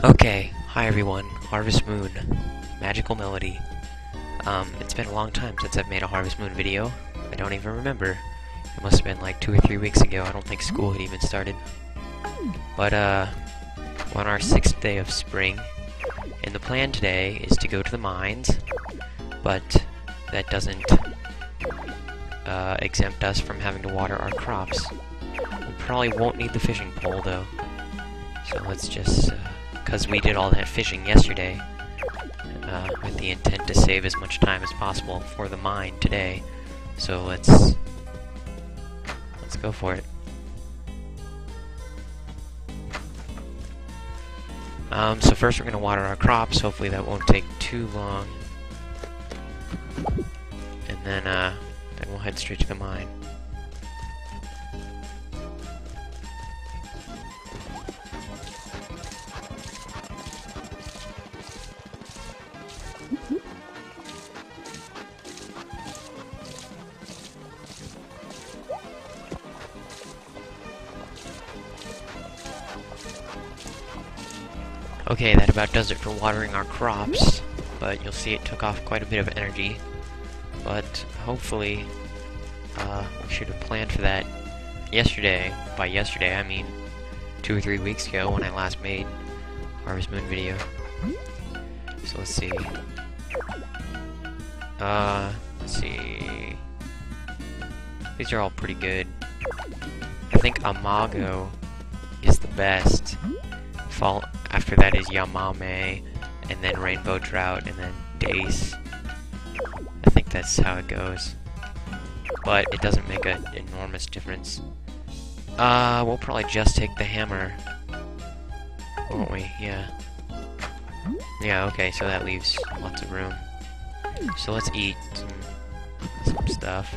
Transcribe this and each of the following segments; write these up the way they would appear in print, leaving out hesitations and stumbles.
Okay, hi everyone, Harvest Moon, Magical Melody. It's been a long time since I've made a Harvest Moon video. I don't even remember. It must have been like 2 or 3 weeks ago. I don't think school had even started. But, we're on our 6th day of spring, and the plan today is to go to the mines, but that doesn't, exempt us from having to water our crops. We probably won't need the fishing pole, though. So let's just, because we did all that fishing yesterday, with the intent to save as much time as possible for the mine today. So let's go for it. So first we're gonna water our crops. Hopefully that won't take too long, and then we'll head straight to the mine. Okay, that about does it for watering our crops, but you'll see it took off quite a bit of energy. But hopefully, we should have planned for that yesterday. By yesterday, I mean 2 or 3 weeks ago when I last made Harvest Moon video. So let's see. Let's see. These are all pretty good. I think Imago is the best. After that is Yamame, and then Rainbow Drought, and then Dace. I think that's how it goes. But it doesn't make an enormous difference. We'll probably just take the hammer. Won't we? Yeah. Yeah, okay, so that leaves lots of room. So let's eat some stuff.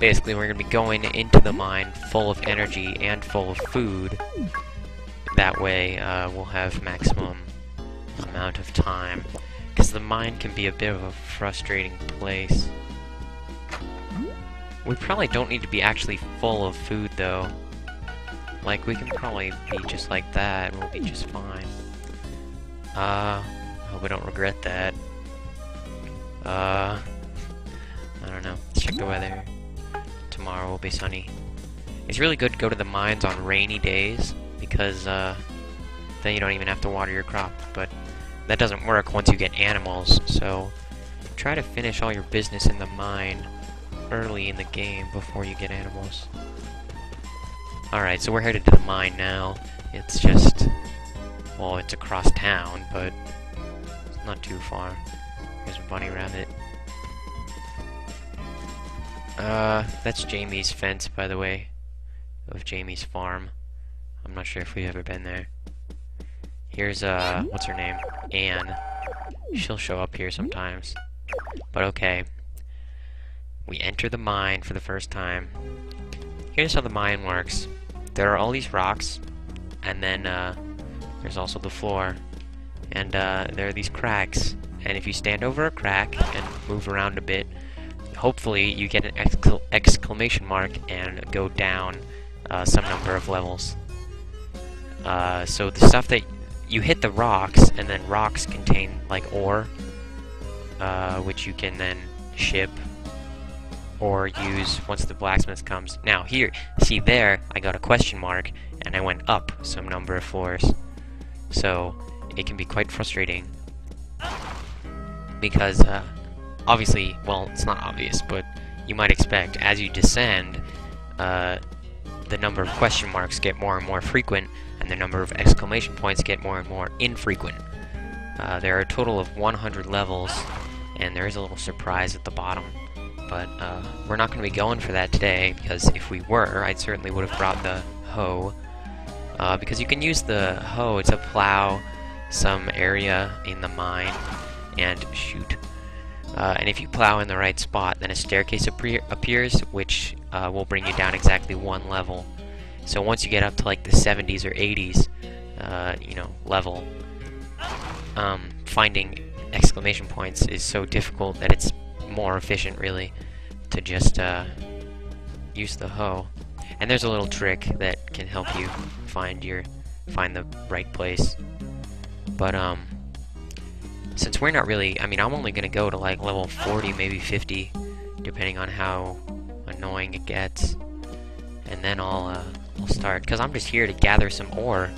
Basically, we're going to be going into the mine full of energy and full of food. That way, we'll have maximum amount of time. Because the mine can be a bit of a frustrating place. We probably don't need to be actually full of food, though. Like, we can probably be just like that, and we'll be just fine. Hope we don't regret that. I don't know. Let's check the weather. Tomorrow will be sunny. It's really good to go to the mines on rainy days, because then you don't even have to water your crop, but that doesn't work once you get animals, so try to finish all your business in the mine early in the game before you get animals. Alright, so we're headed to the mine now. It's just, well, it's across town, but it's not too far. There's a bunny rabbit. That's Jamie's fence, by the way, of Jamie's farm. I'm not sure if we've ever been there. Here's, what's her name? Anne. She'll show up here sometimes. But okay. We enter the mine for the first time. Here's how the mine works. There are all these rocks, and then, there's also the floor. And, there are these cracks. And if you stand over a crack and move around a bit, hopefully you get an exclamation mark and go down some number of levels. So the stuff that you hit the rocks, and then rocks contain like ore, which you can then ship or use once the blacksmith comes. Now here, see there, I got a question mark and I went up some number of floors. So it can be quite frustrating because obviously, well, it's not obvious, but you might expect as you descend, the number of question marks get more and more frequent, and the number of exclamation points get more and more infrequent. There are a total of 100 levels, and there is a little surprise at the bottom, but we're not going to be going for that today, because if we were, I certainly would have brought the hoe, because you can use the hoe to plow some area in the mine, and shoot. And if you plow in the right spot, then a staircase appears, which will bring you down exactly 1 level. So once you get up to like the 70s or 80s, you know, level, finding exclamation points is so difficult that it's more efficient, really, to just use the hoe. And there's a little trick that can help you find the right place. But since we're not really, I mean, I'm only gonna go to like level 40, maybe 50, depending on how annoying it gets. And then I'll start, because I'm just here to gather some ore,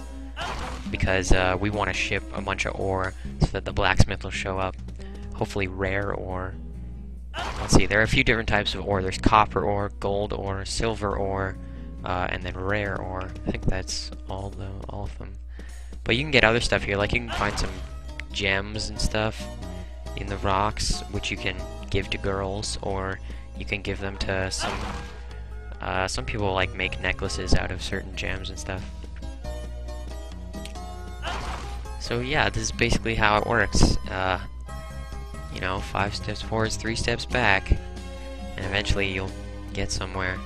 because we want to ship a bunch of ore so that the blacksmith will show up. Hopefully rare ore. Let's see, there are a few different types of ore. There's copper ore, gold ore, silver ore, and then rare ore. I think that's all of them. But you can get other stuff here, like you can find some gems and stuff in the rocks, which you can give to girls, or you can give them to some people like make necklaces out of certain gems and stuff. So yeah, this is basically how it works. You know, 5 steps forward, 3 steps back, and eventually you'll get somewhere.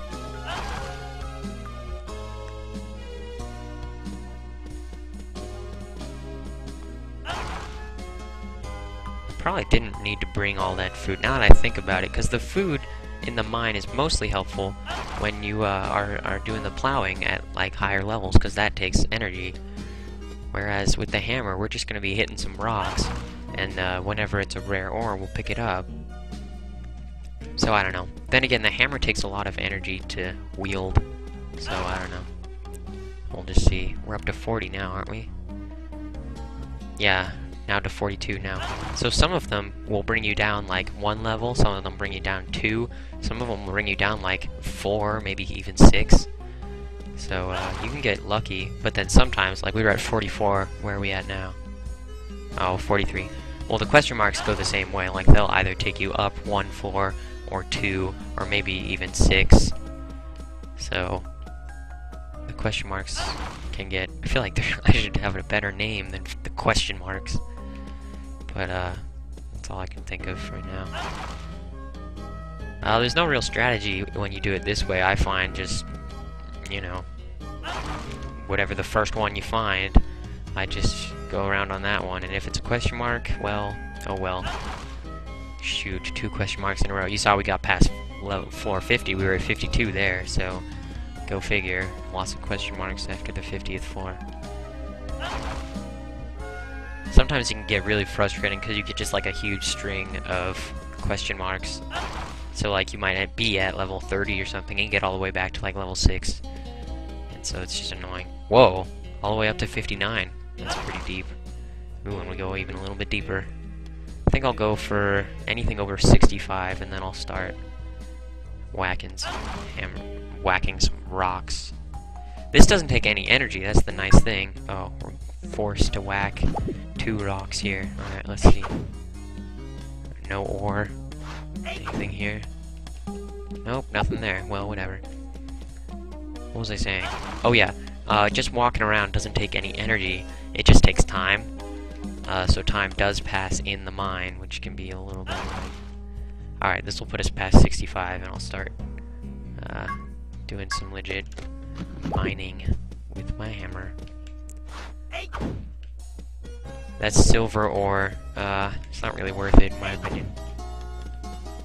Probably didn't need to bring all that food, now that I think about it, because the food in the mine is mostly helpful when you are doing the plowing at like higher levels, because that takes energy. Whereas with the hammer, we're just going to be hitting some rocks, and whenever it's a rare ore, we'll pick it up. So I don't know. Then again, the hammer takes a lot of energy to wield, so I don't know. We'll just see. We're up to 40 now, aren't we? Yeah, now to 42 now. So some of them will bring you down like 1 level, some of them bring you down 2, some of them will bring you down like 4, maybe even 6. So you can get lucky, but then sometimes, like we were at 44, where are we at now? Oh, 43. Well, the question marks go the same way, like they'll either take you up 1 floor, or 2, or maybe even 6. So the question marks can get, I feel like I should have a better name than the question marks. But that's all I can think of right now. There's no real strategy when you do it this way, I find. Just, you know, whatever the first one you find, I just go around on that one, and if it's a question mark, well, oh well. Shoot, 2 question marks in a row. You saw we got past level floor 50, we were at 52 there, so go figure. Lots of question marks after the 50th floor. Sometimes it can get really frustrating because you get just like a huge string of question marks. So like you might be at level 30 or something and you get all the way back to like level 6. And so it's just annoying. Whoa! All the way up to 59. That's pretty deep. Ooh, and we go even a little bit deeper. I think I'll go for anything over 65 and then I'll start whacking some rocks. This doesn't take any energy, that's the nice thing. Oh, we're forced to whack 2 rocks here. Alright, let's see. No ore. Anything here? Nope, nothing there. Well, whatever. What was I saying? Oh yeah, just walking around doesn't take any energy, it just takes time. So time does pass in the mine, which can be a little bit like... Alright, this will put us past 65, and I'll start doing some legit mining with my hammer. That's silver ore. It's not really worth it, in my opinion.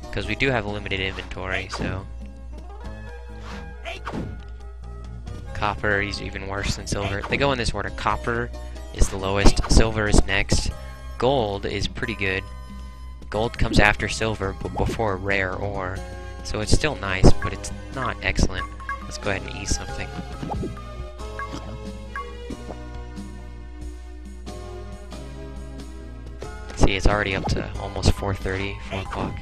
Because we do have a limited inventory, so... Copper is even worse than silver. They go in this order. Copper is the lowest, silver is next, gold is pretty good. Gold comes after silver, but before rare ore. So it's still nice, but it's not excellent. Let's go ahead and eat something. See, it's already up to almost 4:30, 4 o'clock.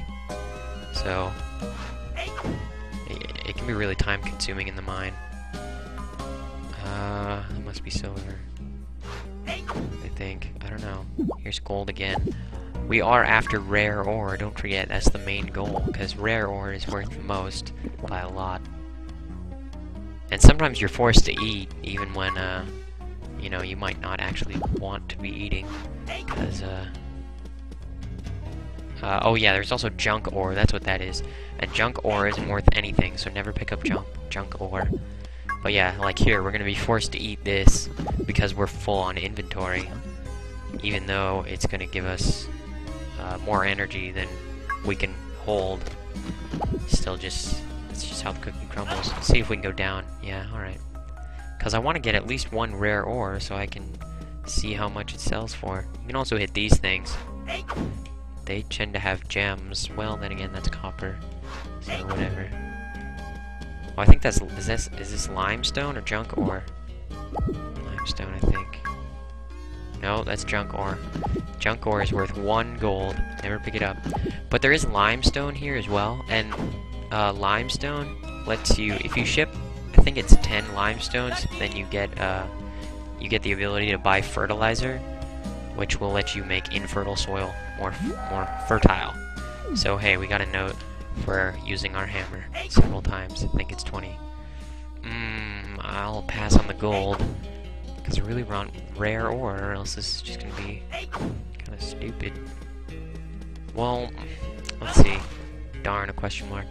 So, it can be really time consuming in the mine. It must be silver. I think. I don't know. Here's gold again. We are after rare ore, don't forget, that's the main goal, because rare ore is worth the most by a lot. And sometimes you're forced to eat, even when, you know, you might not actually want to be eating, because, oh yeah, there's also junk ore, that's what that is. And junk ore isn't worth anything, so never pick up junk ore. But yeah, like here, we're gonna be forced to eat this because we're full on inventory. Even though it's gonna give us more energy than we can hold. Still just That's just how the cookie crumbles. Let's see if we can go down. Yeah, alright. Because I want to get at least one rare ore so I can see how much it sells for. You can also hit these things. They tend to have gems. Well, then again, that's copper. So whatever. Oh, I think that's... Is this limestone or junk ore? Limestone, I think. No, that's junk ore. Junk ore is worth 1 gold. Never pick it up. But there is limestone here as well, and limestone lets you, if you ship, I think it's 10 limestones, then you get the ability to buy fertilizer, which will let you make infertile soil more fertile. So hey, we got a note for using our hammer several times. I think it's 20. I'll pass on the gold. Because I really want rare ore, or else this is just gonna be kind of stupid. Well, let's see. Darn, a question mark.